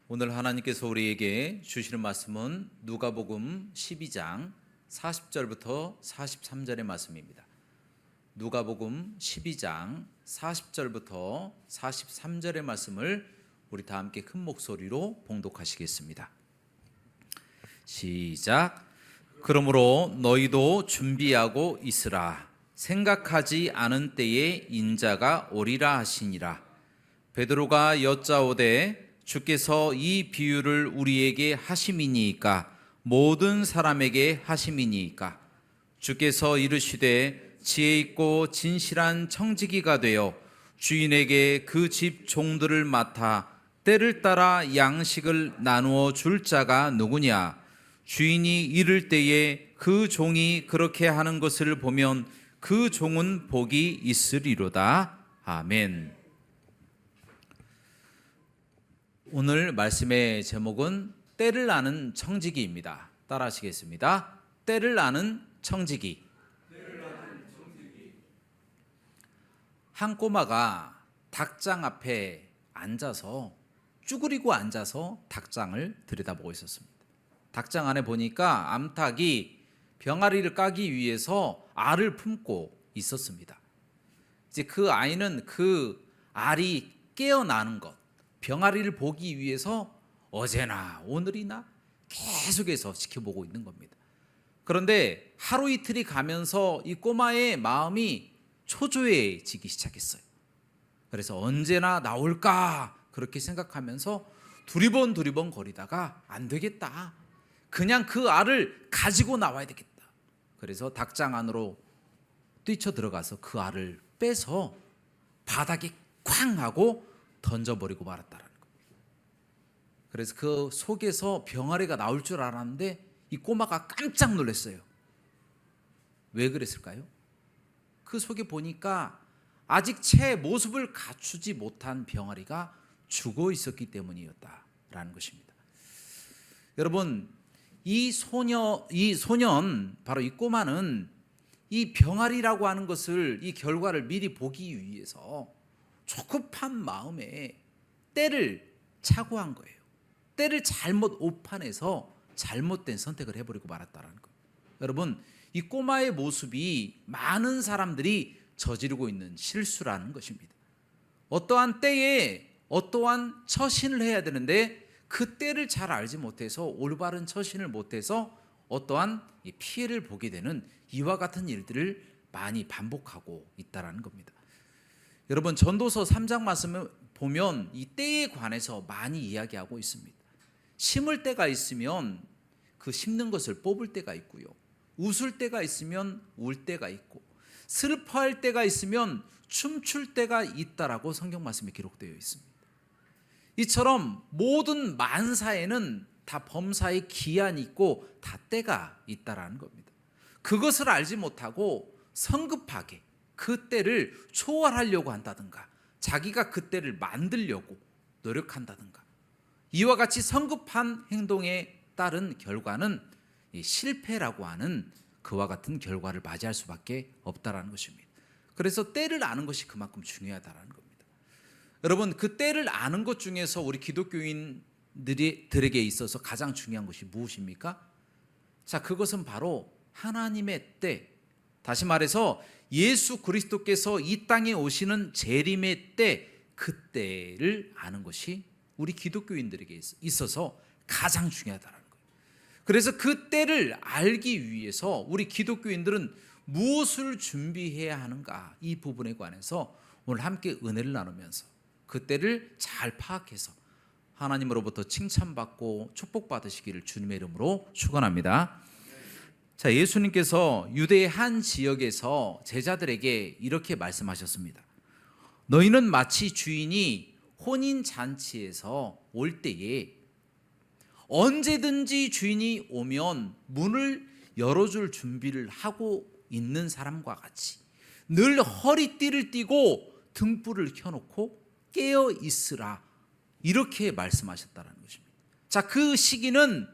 오늘 하나님께서 우리에게 주시는 말씀은 누가복음 12장 40절부터 43절의 말씀입니다. 누가복음 12장 40절부터 43절의 말씀을 우리 다 함께 큰 목소리로 봉독하시겠습니다. 시작. 그러므로 너희도 준비하고 있으라. 생각하지 않은 때에 인자가 오리라 하시니라. 베드로가 여짜오되 주께서 이 비유를 우리에게 하심이니이까 모든 사람에게 하심이니이까. 주께서 이르시되 지혜 있고 진실한 청지기가 되어 주인에게 그 집 종들을 맡아 때를 따라 양식을 나누어 줄 자가 누구냐. 주인이 이를 때에 그 종이 그렇게 하는 것을 보면 그 종은 복이 있으리로다. 아멘. 오늘 말씀의 제목은 때를 아는 청지기입니다. 따라 하시겠습니다. 때를 아는 청지기. 한 꼬마가 닭장 앞에 앉아서 쭈그리고 앉아서 닭장을 들여다보고 있었습니다. 닭장 안에 보니까 암탉이 병아리를 까기 위해서 알을 품고 있었습니다. 이제 그 아이는 그 알이 깨어나는 것, 병아리를 보기 위해서 어제나 오늘이나 계속해서 지켜보고 있는 겁니다. 그런데 하루 이틀이 가면서 이 꼬마의 마음이 초조해지기 시작했어요. 그래서 언제나 나올까 그렇게 생각하면서 두리번 거리다가 안 되겠다. 그냥 그 알을 가지고 나와야 되겠다. 그래서 닭장 안으로 뛰쳐 들어가서 그 알을 빼서 바닥에 쾅 하고 던져버리고 말았다라는 겁니다. 그래서 그 속에서 병아리가 나올 줄 알았는데 이 꼬마가 깜짝 놀랐어요. 왜 그랬을까요? 그 속에 보니까 아직 채 모습을 갖추지 못한 병아리가 죽어 있었기 때문이었다라는 것입니다. 여러분, 이 소년, 바로 이 꼬마는 이 병아리라고 하는 것을, 이 결과를 미리 보기 위해서 조급한 마음에 때를 착오한 거예요. 때를 잘못 오판해서 잘못된 선택을 해버리고 말았다라는 거예요. 여러분, 이 꼬마의 모습이 많은 사람들이 저지르고 있는 실수라는 것입니다. 어떠한 때에 어떠한 처신을 해야 되는데 그 때를 잘 알지 못해서 올바른 처신을 못해서 어떠한 피해를 보게 되는 이와 같은 일들을 많이 반복하고 있다는 겁니다. 여러분, 전도서 3장 말씀을 보면 이 때에 관해서 많이 이야기하고 있습니다. 심을 때가 있으면 그 심는 것을 뽑을 때가 있고요. 웃을 때가 있으면 울 때가 있고, 슬퍼할 때가 있으면 춤출 때가 있다라고 성경 말씀에 기록되어 있습니다. 이처럼 모든 만사에는 다 범사의 기한이 있고 다 때가 있다라는 겁니다. 그것을 알지 못하고 성급하게 그 때를 초월하려고 한다든가 자기가 그 때를 만들려고 노력한다든가 이와 같이 성급한 행동에 따른 결과는 실패라고 하는 그와 같은 결과를 맞이할 수밖에 없다라는 것입니다. 그래서 때를 아는 것이 그만큼 중요하다라는 겁니다. 여러분, 그 때를 아는 것 중에서 우리 기독교인들에게 있어서 가장 중요한 것이 무엇입니까? 자, 그것은 바로 하나님의 때, 다시 말해서 예수 그리스도께서 이 땅에 오시는 재림의 때, 그 때를 아는 것이 우리 기독교인들에게 있어서 가장 중요하다는 거예요. 그래서 그 때를 알기 위해서 우리 기독교인들은 무엇을 준비해야 하는가, 이 부분에 관해서 오늘 함께 은혜를 나누면서 그 때를 잘 파악해서 하나님으로부터 칭찬받고 축복받으시기를 주님의 이름으로 축원합니다. 자, 예수님께서 유대의 한 지역에서 제자들에게 이렇게 말씀하셨습니다. 너희는 마치 주인이 혼인잔치에서 올 때에 언제든지 주인이 오면 문을 열어줄 준비를 하고 있는 사람과 같이 늘 허리띠를 띠고 등불을 켜놓고 깨어 있으라, 이렇게 말씀하셨다는 것입니다. 자, 그 시기는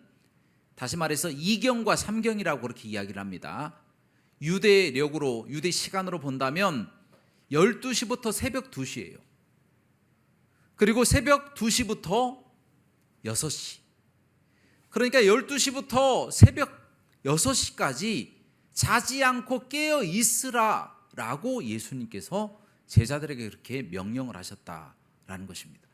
다시 말해서 2경과 3경이라고 그렇게 이야기를 합니다. 유대력으로, 유대 시간으로 본다면 12시부터 새벽 2시예요. 그리고 새벽 2시부터 6시. 그러니까 12시부터 새벽 6시까지 자지 않고 깨어 있으라 라고 예수님께서 제자들에게 그렇게 명령을 하셨다라는 것입니다.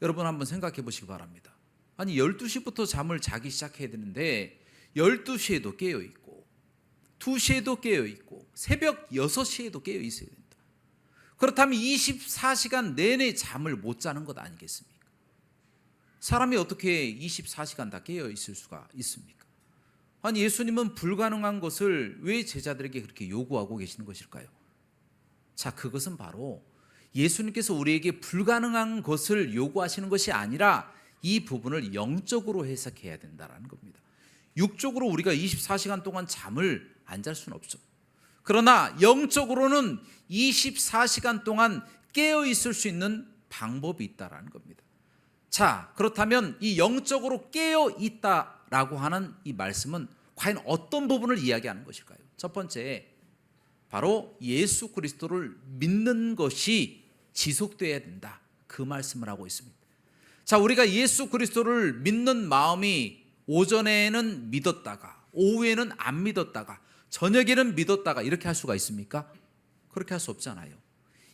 여러분 한번 생각해 보시기 바랍니다. 아니 12시부터 잠을 자기 시작해야 되는데 12시에도 깨어 있고 2시에도 깨어 있고 새벽 6시에도 깨어 있어야 된다. 그렇다면 24시간 내내 잠을 못 자는 것 아니겠습니까? 사람이 어떻게 24시간 다 깨어 있을 수가 있습니까? 아니 예수님은 불가능한 것을 왜 제자들에게 그렇게 요구하고 계시는 것일까요? 자, 그것은 바로 예수님께서 우리에게 불가능한 것을 요구하시는 것이 아니라 이 부분을 영적으로 해석해야 된다는 겁니다. 육적으로 우리가 24시간 동안 잠을 안 잘 수는 없죠. 그러나 영적으로는 24시간 동안 깨어 있을 수 있는 방법이 있다라는 겁니다. 자, 그렇다면 이 영적으로 깨어 있다라고 하는 이 말씀은 과연 어떤 부분을 이야기하는 것일까요? 첫 번째, 바로 예수 그리스도를 믿는 것이 지속돼야 된다. 그 말씀을 하고 있습니다. 자, 우리가 예수 그리스도를 믿는 마음이 오전에는 믿었다가 오후에는 안 믿었다가 저녁에는 믿었다가 이렇게 할 수가 있습니까? 그렇게 할 수 없잖아요.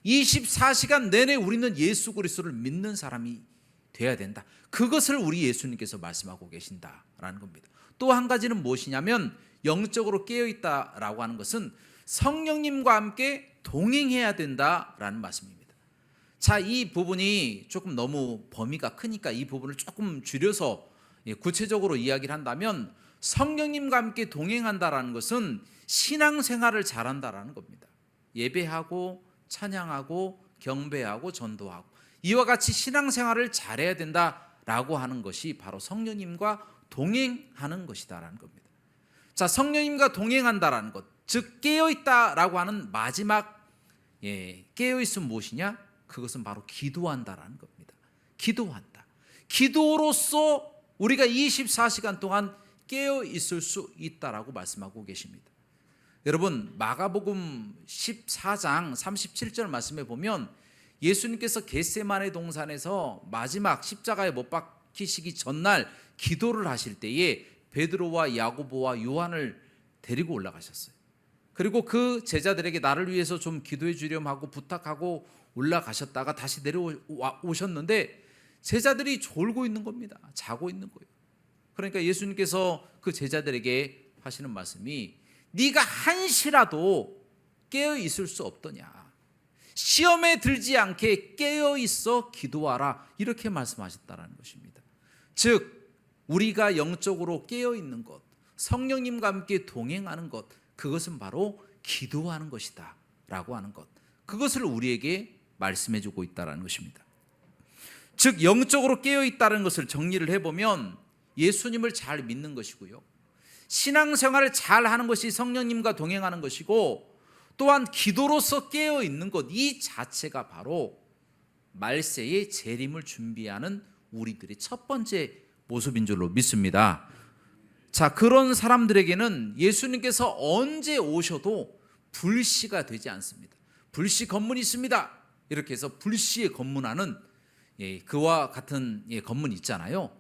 24시간 내내 우리는 예수 그리스도를 믿는 사람이 돼야 된다. 그것을 우리 예수님께서 말씀하고 계신다라는 겁니다. 또 한 가지는 무엇이냐면 영적으로 깨어있다라고 하는 것은 성령님과 함께 동행해야 된다라는 말씀입니다. 자, 이 부분이 조금 너무 범위가 크니까 이 부분을 조금 줄여서 구체적으로 이야기를 한다면 성령님과 함께 동행한다라는 것은 신앙생활을 잘한다라는 겁니다. 예배하고 찬양하고 경배하고 전도하고 이와 같이 신앙생활을 잘해야 된다라고 하는 것이 바로 성령님과 동행하는 것이다라는 겁니다. 자, 성령님과 동행한다라는 것, 즉 깨어있다라고 하는 마지막 깨어있음 무엇이냐? 그것은 바로 기도한다라는 겁니다. 기도한다. 기도로서 우리가 24시간 동안 깨어 있을 수 있다라고 말씀하고 계십니다. 여러분, 마가복음 14장 37절 말씀에 보면 예수님께서 겟세마네 동산에서 마지막 십자가에 못 박히시기 전날 기도를 하실 때에 베드로와 야고보와 요한을 데리고 올라가셨어요. 그리고 그 제자들에게 나를 위해서 좀 기도해 주렴 하고 부탁하고 올라가셨다가 다시 내려오셨는데 제자들이 졸고 있는 겁니다. 자고 있는 거예요. 그러니까 예수님께서 그 제자들에게 하시는 말씀이 네가 한시라도 깨어 있을 수 없더냐. 시험에 들지 않게 깨어 있어 기도하라. 이렇게 말씀하셨다는 것입니다. 즉 우리가 영적으로 깨어 있는 것, 성령님과 함께 동행하는 것, 그것은 바로 기도하는 것이다 라고 하는 것, 그것을 우리에게 말씀해 주고 있다는 것입니다. 즉 영적으로 깨어 있다는 것을 정리를 해보면 예수님을 잘 믿는 것이고요, 신앙생활을 잘 하는 것이 성령님과 동행하는 것이고, 또한 기도로서 깨어 있는 것, 이 자체가 바로 말세의 재림을 준비하는 우리들의 첫 번째 모습인 줄로 믿습니다. 자, 그런 사람들에게는 예수님께서 언제 오셔도 불시가 되지 않습니다. 불시 검문이 있습니다. 이렇게 해서 불시에 검문하는 그와 같은 검문이 있잖아요.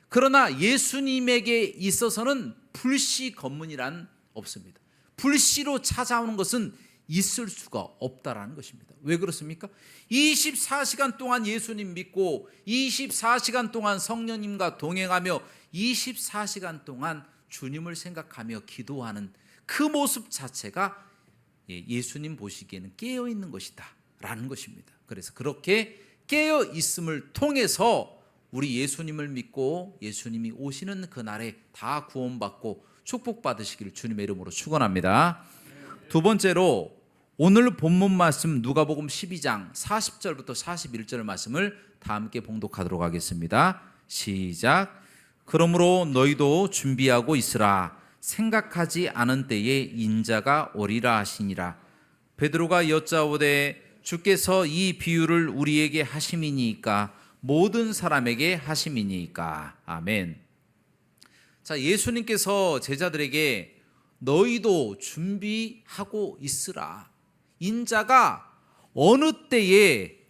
그러나 예수님에게 있어서는 불시 검문이란 없습니다. 불시로 찾아오는 것은 있을 수가 없다라는 것입니다. 왜 그렇습니까? 24시간 동안 예수님 믿고 24시간 동안 성령님과 동행하며 24시간 동안 주님을 생각하며 기도하는 그 모습 자체가 예수님 보시기에는 깨어있는 것이다 라는 것입니다. 그래서 그렇게 깨어있음을 통해서 우리 예수님을 믿고 예수님이 오시는 그날에 다 구원받고 축복받으시기를 주님의 이름으로 축원합니다. 두 번째로 오늘 본문 말씀 누가복음 12장 40절부터 41절 말씀을 다 함께 봉독하도록 하겠습니다. 시작. 그러므로 너희도 준비하고 있으라. 생각하지 않은 때에 인자가 오리라 하시니라. 베드로가 여짜오되 주께서 이 비유를 우리에게 하심이니까 모든 사람에게 하심이니까. 아멘. 자, 예수님께서 제자들에게 너희도 준비하고 있으라. 인자가 어느 때에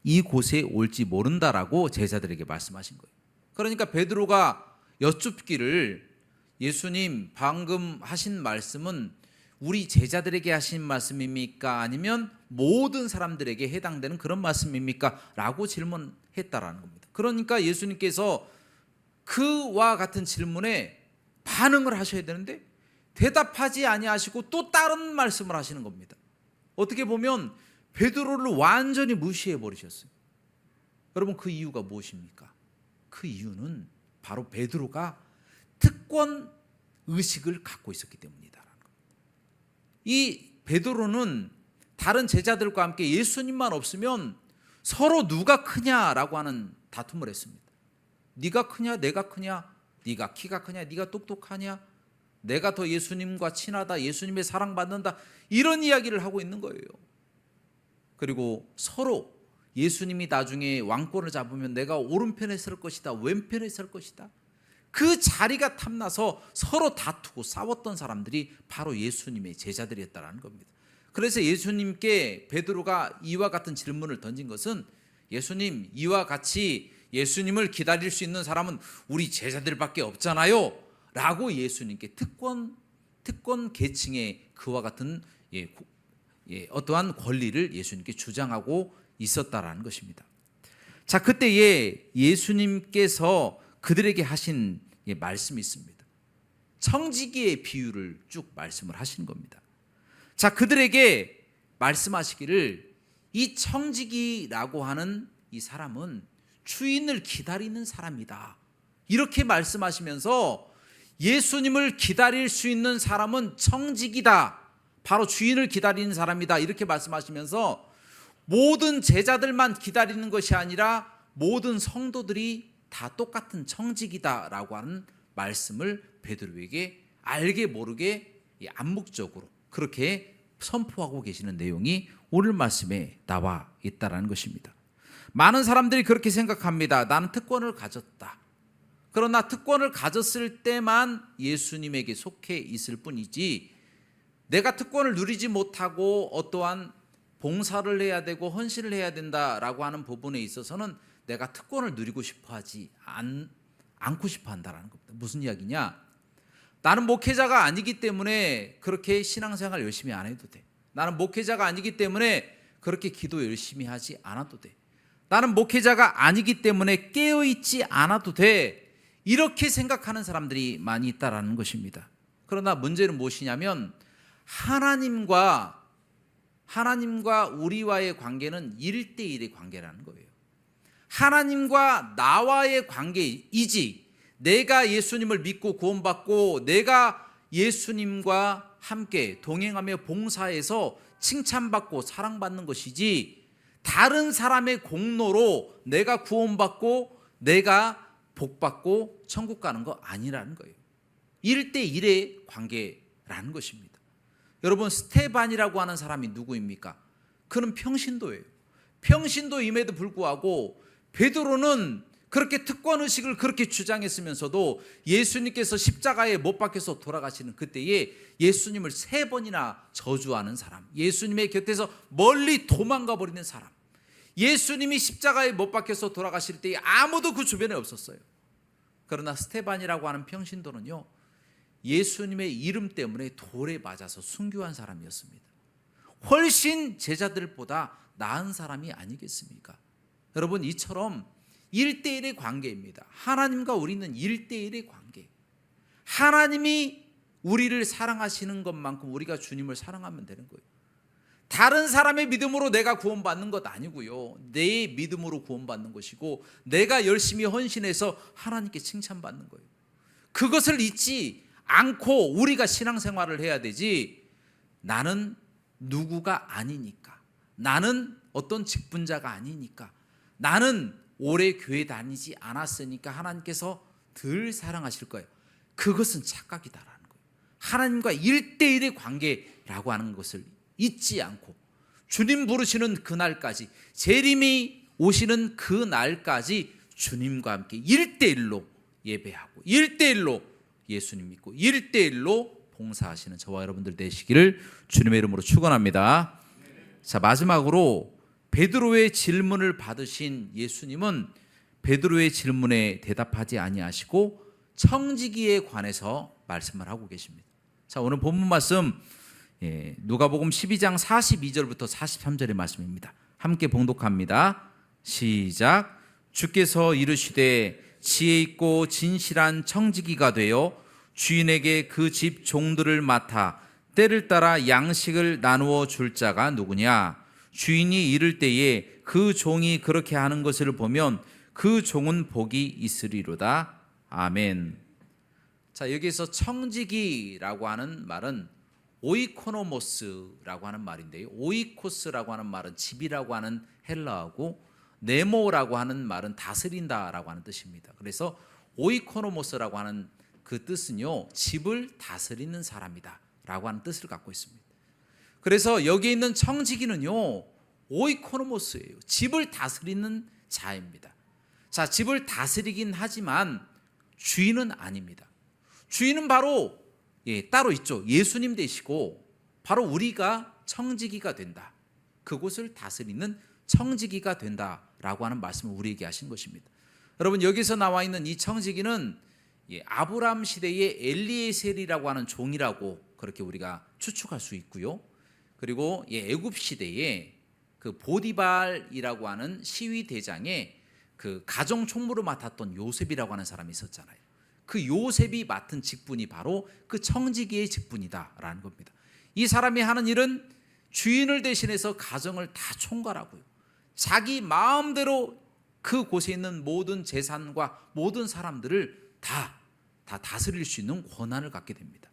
이곳에 올지 모른다라고 제자들에게 말씀하신 거예요. 그러니까 베드로가 여쭙기를 예수님 방금 하신 말씀은 우리 제자들에게 하신 말씀입니까? 아니면 모든 사람들에게 해당되는 그런 말씀입니까? 라고 질문했다라는 겁니다. 그러니까 예수님께서 그와 같은 질문에 반응을 하셔야 되는데 대답하지 아니하시고 또 다른 말씀을 하시는 겁니다. 어떻게 보면 베드로를 완전히 무시해 버리셨어요. 여러분, 그 이유가 무엇입니까? 그 이유는 바로 베드로가 특권 의식을 갖고 있었기 때문이다라는 겁니다. 이 베드로는 다른 제자들과 함께 예수님만 없으면 서로 누가 크냐라고 하는 다툼을 했습니다. 네가 크냐 내가 크냐, 네가 키가 크냐 네가 똑똑하냐, 내가 더 예수님과 친하다, 예수님의 사랑받는다, 이런 이야기를 하고 있는 거예요. 그리고 서로 예수님이 나중에 왕권을 잡으면 내가 오른편에 설 것이다, 왼편에 설 것이다, 그 자리가 탐나서 서로 다투고 싸웠던 사람들이 바로 예수님의 제자들이었다는 겁니다. 그래서 예수님께 베드로가 이와 같은 질문을 던진 것은, 예수님, 이와 같이 예수님을 기다릴 수 있는 사람은 우리 제자들밖에 없잖아요 라고 예수님께 특권 계층의 그와 같은 어떠한 권리를 예수님께 주장하고 있었다라는 것입니다. 자, 그때에 예수님께서 그들에게 하신 말씀이 있습니다. 청지기의 비유를 쭉 말씀을 하신 겁니다. 자, 그들에게 말씀하시기를 이 청지기라고 하는 이 사람은 주인을 기다리는 사람이다, 이렇게 말씀하시면서 예수님을 기다릴 수 있는 사람은 청지기다, 바로 주인을 기다리는 사람이다, 이렇게 말씀하시면서 모든 제자들만 기다리는 것이 아니라 모든 성도들이 다 똑같은 청지기다라고 하는 말씀을 베드로에게 알게 모르게 암묵적으로 그렇게 선포하고 계시는 내용이 오늘 말씀에 나와 있다는 것입니다. 많은 사람들이 그렇게 생각합니다. 나는 특권을 가졌다. 그러나 특권을 가졌을 때만 예수님에게 속해 있을 뿐이지, 내가 특권을 누리지 못하고 어떠한 봉사를 해야 되고 헌신을 해야 된다라고 하는 부분에 있어서는 내가 특권을 누리고 싶어 하지 않고 싶어 한다는 겁니다. 무슨 이야기냐? 나는 목회자가 아니기 때문에 그렇게 신앙생활 열심히 안 해도 돼. 나는 목회자가 아니기 때문에 그렇게 기도 열심히 하지 않아도 돼. 나는 목회자가 아니기 때문에 깨어있지 않아도 돼. 이렇게 생각하는 사람들이 많이 있다라는 것입니다. 그러나 문제는 무엇이냐면 하나님과 우리와의 관계는 1대1의 관계라는 거예요. 하나님과 나와의 관계이지, 내가 예수님을 믿고 구원받고 내가 예수님과 함께 동행하며 봉사해서 칭찬받고 사랑받는 것이지, 다른 사람의 공로로 내가 구원받고 내가 복받고 천국 가는 거 아니라는 거예요. 1대1의 관계라는 것입니다. 여러분, 스테반이라고 하는 사람이 누구입니까? 그는 평신도예요. 평신도임에도 불구하고 베드로는 그렇게 특권의식을 그렇게 주장했으면서도 예수님께서 십자가에 못 박혀서 돌아가시는 그때에 예수님을 3번이나 저주하는 사람, 예수님의 곁에서 멀리 도망가 버리는 사람, 예수님이 십자가에 못 박혀서 돌아가실 때에 아무도 그 주변에 없었어요. 그러나 스테반이라고 하는 평신도는요, 예수님의 이름 때문에 돌에 맞아서 순교한 사람이었습니다. 훨씬 제자들보다 나은 사람이 아니겠습니까? 여러분, 이처럼 1대1의 관계입니다. 하나님과 우리는 1대1의 관계. 하나님이 우리를 사랑하시는 것만큼 우리가 주님을 사랑하면 되는 거예요. 다른 사람의 믿음으로 내가 구원받는 것 아니고요, 내 믿음으로 구원받는 것이고 내가 열심히 헌신해서 하나님께 칭찬받는 거예요. 그것을 잊지 않고 우리가 신앙생활을 해야 되지, 나는 누구가 아니니까, 나는 어떤 직분자가 아니니까, 나는 오래 교회 다니지 않았으니까 하나님께서 덜 사랑하실 거예요. 그것은 착각이다라는 거예요. 하나님과 1대1의 관계라고 하는 것을 잊지 않고 주님 부르시는 그날까지, 재림이 오시는 그날까지 주님과 함께 1대1로 예배하고 1대1로 예수님 믿고 1대1로 봉사하시는 저와 여러분들 되시기를 주님의 이름으로 축원합니다. 자, 마지막으로 베드로의 질문을 받으신 예수님은 베드로의 질문에 대답하지 아니하시고 청지기에 관해서 말씀을 하고 계십니다. 자, 오늘 본문 말씀 누가복음 12장 42절부터 43절의 말씀입니다. 함께 봉독합니다. 시작. 주께서 이르시되 지혜 있고 진실한 청지기가 되어 주인에게 그 집 종들을 맡아 때를 따라 양식을 나누어 줄 자가 누구냐? 주인이 이를 때에 그 종이 그렇게 하는 것을 보면 그 종은 복이 있으리로다. 아멘. 자, 여기서 청지기라고 하는 말은 오이코노모스라고 하는 말인데요. 오이코스라고 하는 말은 집이라고 하는 헬라어고 네모라고 하는 말은 다스린다라고 하는 뜻입니다. 그래서 오이코노모스라고 하는 그 뜻은요, 집을 다스리는 사람이다 라고 하는 뜻을 갖고 있습니다. 그래서 여기 있는 청지기는요, 오이코노모스예요. 집을 다스리는 자입니다. 자, 집을 다스리긴 하지만 주인은 아닙니다. 주인은 바로 따로 있죠. 예수님 되시고 바로 우리가 청지기가 된다. 그곳을 다스리는 청지기가 된다라고 하는 말씀을 우리에게 하신 것입니다. 여러분, 여기서 나와 있는 이 청지기는 아브람 시대의 엘리에셀이라고 하는 종이라고 그렇게 우리가 추측할 수 있고요. 그리고 애굽 시대에 그 보디발이라고 하는 시위 대장의 그 가정 총무를 맡았던 요셉이라고 하는 사람이 있었잖아요. 그 요셉이 맡은 직분이 바로 그 청지기의 직분이다라는 겁니다. 이 사람이 하는 일은 주인을 대신해서 가정을 다 총괄하고요. 자기 마음대로 그 곳에 있는 모든 재산과 모든 사람들을 다 다스릴 수 있는 권한을 갖게 됩니다.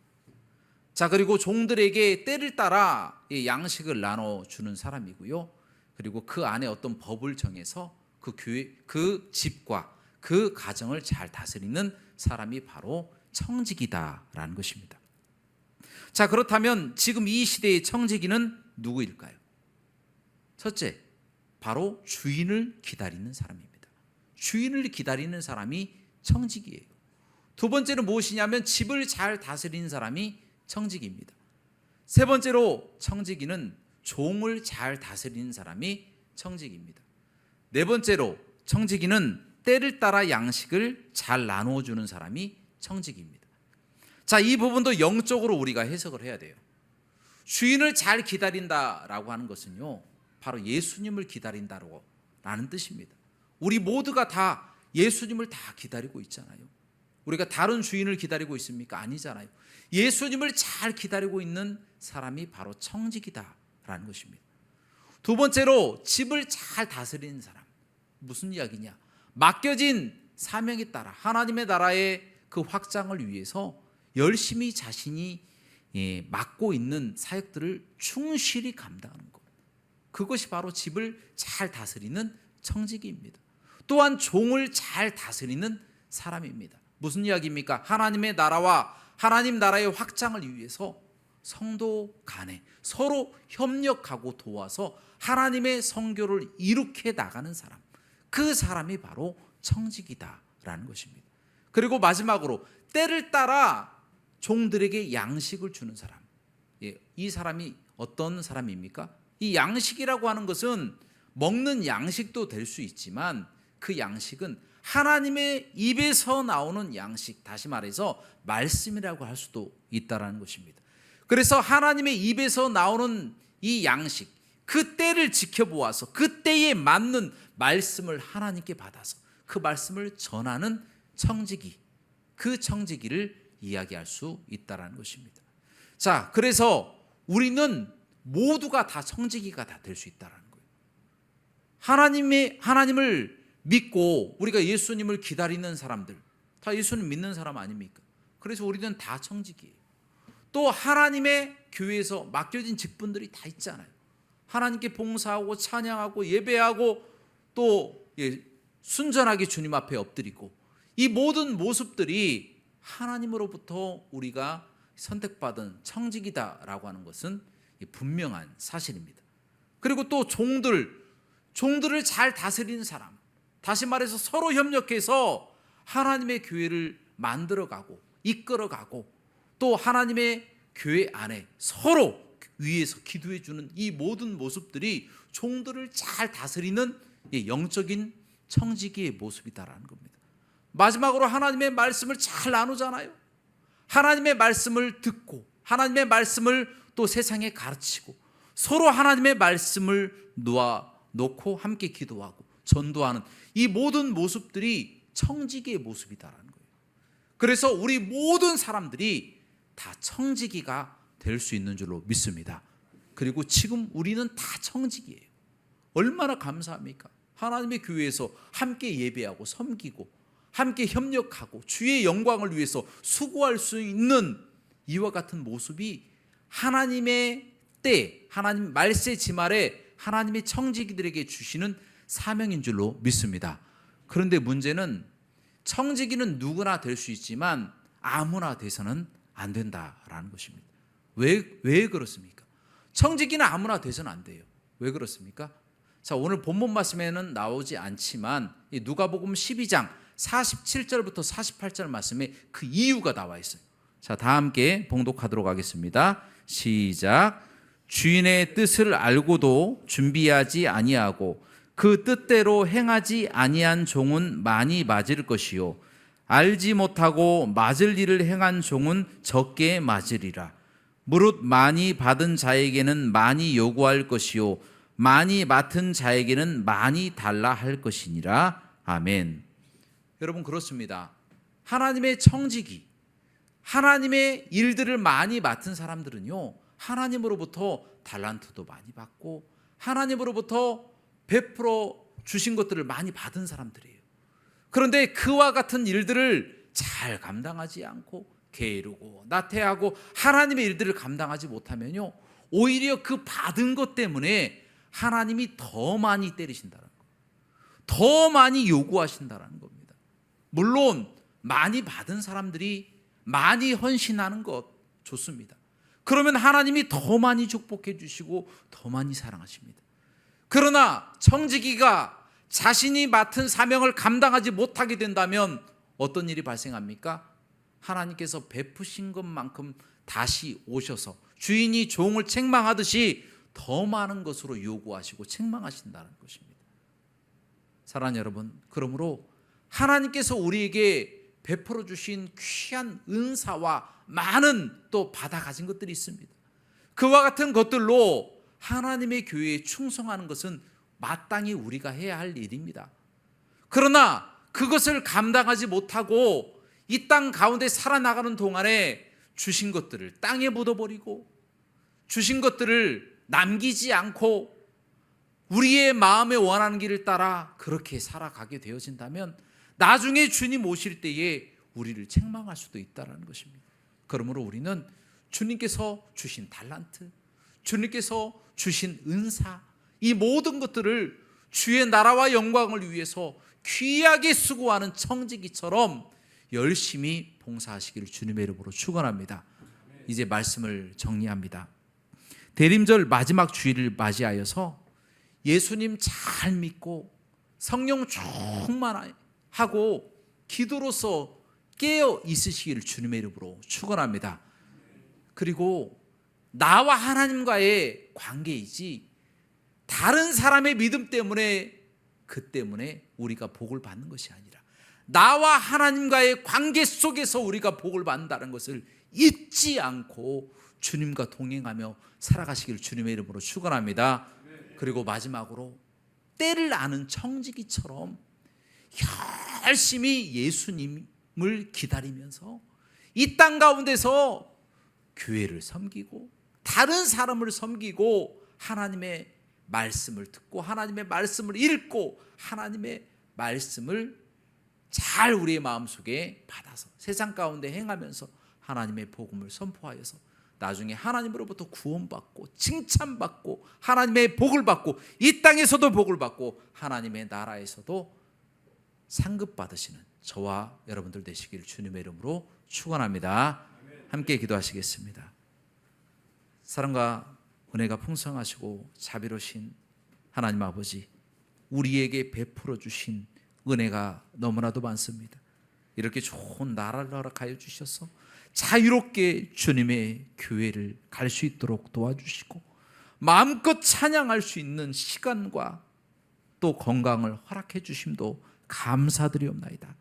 자, 그리고 종들에게 때를 따라 양식을 나눠주는 사람이고요. 그리고 그 안에 어떤 법을 정해서 그 교회, 그 집과 그 가정을 잘 다스리는 사람이 바로 청지기다라는 것입니다. 자, 그렇다면 지금 이 시대의 청지기는 누구일까요? 첫째, 바로 주인을 기다리는 사람입니다. 주인을 기다리는 사람이 청지기예요. 두 번째는 무엇이냐면 집을 잘 다스리는 사람이 청지기입니다. 세 번째로 청지기는 종을 잘 다스리는 사람이 청지기입니다. 네 번째로 청지기는 때를 따라 양식을 잘 나누어 주는 사람이 청지기입니다. 자, 이 부분도 영적으로 우리가 해석을 해야 돼요. 주인을 잘 기다린다라고 하는 것은요, 바로 예수님을 기다린다라는 뜻입니다. 우리 모두가 다 예수님을 다 기다리고 있잖아요. 우리가 다른 주인을 기다리고 있습니까? 아니잖아요. 예수님을 잘 기다리고 있는 사람이 바로 청지기다라는 것입니다. 두 번째로 집을 잘 다스리는 사람. 무슨 이야기냐? 맡겨진 사명에 따라 하나님의 나라의 그 확장을 위해서 열심히 자신이 맡고 있는 사역들을 충실히 감당하는 것. 그것이 바로 집을 잘 다스리는 청지기입니다. 또한 종을 잘 다스리는 사람입니다. 무슨 이야기입니까? 하나님의 나라와 하나님 나라의 확장을 위해서 성도 간에 서로 협력하고 도와서 하나님의 선교를 이룩해 나가는 사람, 그 사람이 바로 청지기다라는 것입니다. 그리고 마지막으로 때를 따라 종들에게 양식을 주는 사람. 이 사람이 어떤 사람입니까? 이 양식이라고 하는 것은 먹는 양식도 될 수 있지만 그 양식은 하나님의 입에서 나오는 양식, 다시 말해서 말씀이라고 할 수도 있다라는 것입니다. 그래서 하나님의 입에서 나오는 이 양식, 그 때를 지켜보아서 그 때에 맞는 말씀을 하나님께 받아서 그 말씀을 전하는 청지기, 그 청지기를 이야기할 수 있다라는 것입니다. 자, 그래서 우리는 모두가 다 청지기가 다 될 수 있다라는 거예요. 하나님을 믿고 우리가 예수님을 기다리는 사람들, 다 예수님 믿는 사람 아닙니까? 그래서 우리는 다 청지기예요. 또 하나님의 교회에서 맡겨진 직분들이 다 있잖아요. 하나님께 봉사하고 찬양하고 예배하고 또 순전하게 주님 앞에 엎드리고, 이 모든 모습들이 하나님으로부터 우리가 선택받은 청지기다라고 하는 것은 분명한 사실입니다. 그리고 또 종들을 잘 다스리는 사람, 다시 말해서 서로 협력해서 하나님의 교회를 만들어가고 이끌어가고 또 하나님의 교회 안에 서로 위에서 기도해 주는 이 모든 모습들이 종들을 잘 다스리는 영적인 청지기의 모습이다라는 겁니다. 마지막으로 하나님의 말씀을 잘 나누잖아요. 하나님의 말씀을 듣고 하나님의 말씀을 또 세상에 가르치고 서로 하나님의 말씀을 놓고 함께 기도하고 전도하는 이 모든 모습들이 청지기의 모습이다라는 거예요. 그래서 우리 모든 사람들이 다 청지기가 될 수 있는 줄로 믿습니다. 그리고 지금 우리는 다 청지기예요. 얼마나 감사합니까? 하나님의 교회에서 함께 예배하고 섬기고 함께 협력하고 주의 영광을 위해서 수고할 수 있는 이와 같은 모습이 하나님의 때, 하나님 말세 지말에 하나님의 청지기들에게 주시는 사명인 줄로 믿습니다. 그런데 문제는 청지기는 누구나 될 수 있지만 아무나 돼서는 안 된다라는 것입니다. 왜 그렇습니까? 청지기는 아무나 돼서는 안 돼요. 왜 그렇습니까? 자, 오늘 본문 말씀에는 나오지 않지만 누가복음 12장 47절부터 48절 말씀에 그 이유가 나와 있어요. 자, 다 함께 봉독하도록 하겠습니다. 시작. 주인의 뜻을 알고도 준비하지 아니하고 그 뜻대로 행하지 아니한 종은 많이 맞을 것이요 알지 못하고 맞을 일을 행한 종은 적게 맞으리라. 무릇 많이 받은 자에게는 많이 요구할 것이요 많이 맡은 자에게는 많이 달라 할 것이니라. 아멘. 여러분, 그렇습니다. 하나님의 청지기, 하나님의 일들을 많이 맡은 사람들은요, 하나님으로부터 달란트도 많이 받고 하나님으로부터 베풀어 주신 것들을 많이 받은 사람들이에요. 그런데 그와 같은 일들을 잘 감당하지 않고 게으르고 나태하고 하나님의 일들을 감당하지 못하면요, 오히려 그 받은 것 때문에 하나님이 더 많이 때리신다는 거예요. 더 많이 요구하신다는 겁니다. 물론 많이 받은 사람들이 많이 헌신하는 것 좋습니다. 그러면 하나님이 더 많이 축복해 주시고 더 많이 사랑하십니다. 그러나 청지기가 자신이 맡은 사명을 감당하지 못하게 된다면 어떤 일이 발생합니까? 하나님께서 베푸신 것만큼 다시 오셔서 주인이 종을 책망하듯이 더 많은 것으로 요구하시고 책망하신다는 것입니다. 사랑하는 여러분, 그러므로 하나님께서 우리에게 베풀어 주신 귀한 은사와 많은 또 받아 가진 것들이 있습니다. 그와 같은 것들로 하나님의 교회에 충성하는 것은 마땅히 우리가 해야 할 일입니다. 그러나 그것을 감당하지 못하고 이 땅 가운데 살아나가는 동안에 주신 것들을 땅에 묻어버리고 주신 것들을 남기지 않고 우리의 마음에 원하는 길을 따라 그렇게 살아가게 되어진다면 나중에 주님 오실 때에 우리를 책망할 수도 있다는 것입니다. 그러므로 우리는 주님께서 주신 달란트, 주님께서 주신 은사, 이 모든 것들을 주의 나라와 영광을 위해서 귀하게 수고하는 청지기처럼 열심히 봉사하시기를 주님의 이름으로 축원합니다. 이제 말씀을 정리합니다. 대림절 마지막 주일을 맞이하여서 예수님 잘 믿고 성령 충만하고 기도로서 깨어 있으시기를 주님의 이름으로 축원합니다. 그리고 나와 하나님과의 관계이지 다른 사람의 믿음 때문에 그 때문에 우리가 복을 받는 것이 아니라 나와 하나님과의 관계 속에서 우리가 복을 받는다는 것을 잊지 않고 주님과 동행하며 살아가시기를 주님의 이름으로 축원합니다. 그리고 마지막으로 때를 아는 청지기처럼 열심히 예수님을 기다리면서 이 땅 가운데서 교회를 섬기고 다른 사람을 섬기고 하나님의 말씀을 듣고 하나님의 말씀을 읽고 하나님의 말씀을 잘 우리의 마음속에 받아서 세상 가운데 행하면서 하나님의 복음을 선포하여서 나중에 하나님으로부터 구원받고 칭찬받고 하나님의 복을 받고 이 땅에서도 복을 받고 하나님의 나라에서도 상급 받으시는 저와 여러분들 되시기를 주님의 이름으로 축원합니다. 함께 기도하시겠습니다. 사랑과 은혜가 풍성하시고 자비로우신 하나님 아버지, 우리에게 베풀어 주신 은혜가 너무나도 많습니다. 이렇게 좋은 나라를 허락하여 주셔서 자유롭게 주님의 교회를 갈 수 있도록 도와주시고 마음껏 찬양할 수 있는 시간과 또 건강을 허락해 주심도 감사드리옵나이다.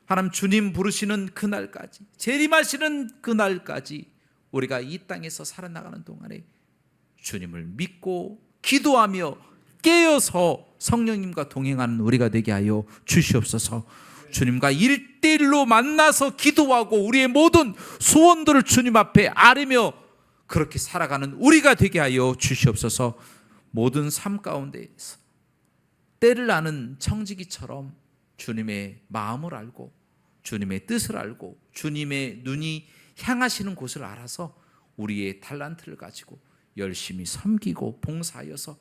하나님, 주님 부르시는 그날까지, 재림하시는 그날까지 우리가 이 땅에서 살아나가는 동안에 주님을 믿고 기도하며 깨어서 성령님과 동행하는 우리가 되게 하여 주시옵소서. 주님과 1대1로 만나서 기도하고 우리의 모든 소원들을 주님 앞에 아뢰며 그렇게 살아가는 우리가 되게 하여 주시옵소서. 모든 삶 가운데에서 때를 아는 청지기처럼 주님의 마음을 알고 주님의 뜻을 알고 주님의 눈이 향하시는 곳을 알아서 우리의 달란트를 가지고 열심히 섬기고 봉사하여서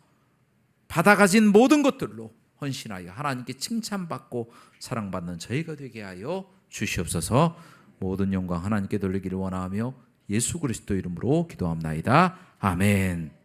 받아가진 모든 것들로 헌신하여 하나님께 칭찬받고 사랑받는 저희가 되게 하여 주시옵소서. 모든 영광 하나님께 돌리기를 원하며 예수 그리스도 이름으로 기도합나이다. 아멘.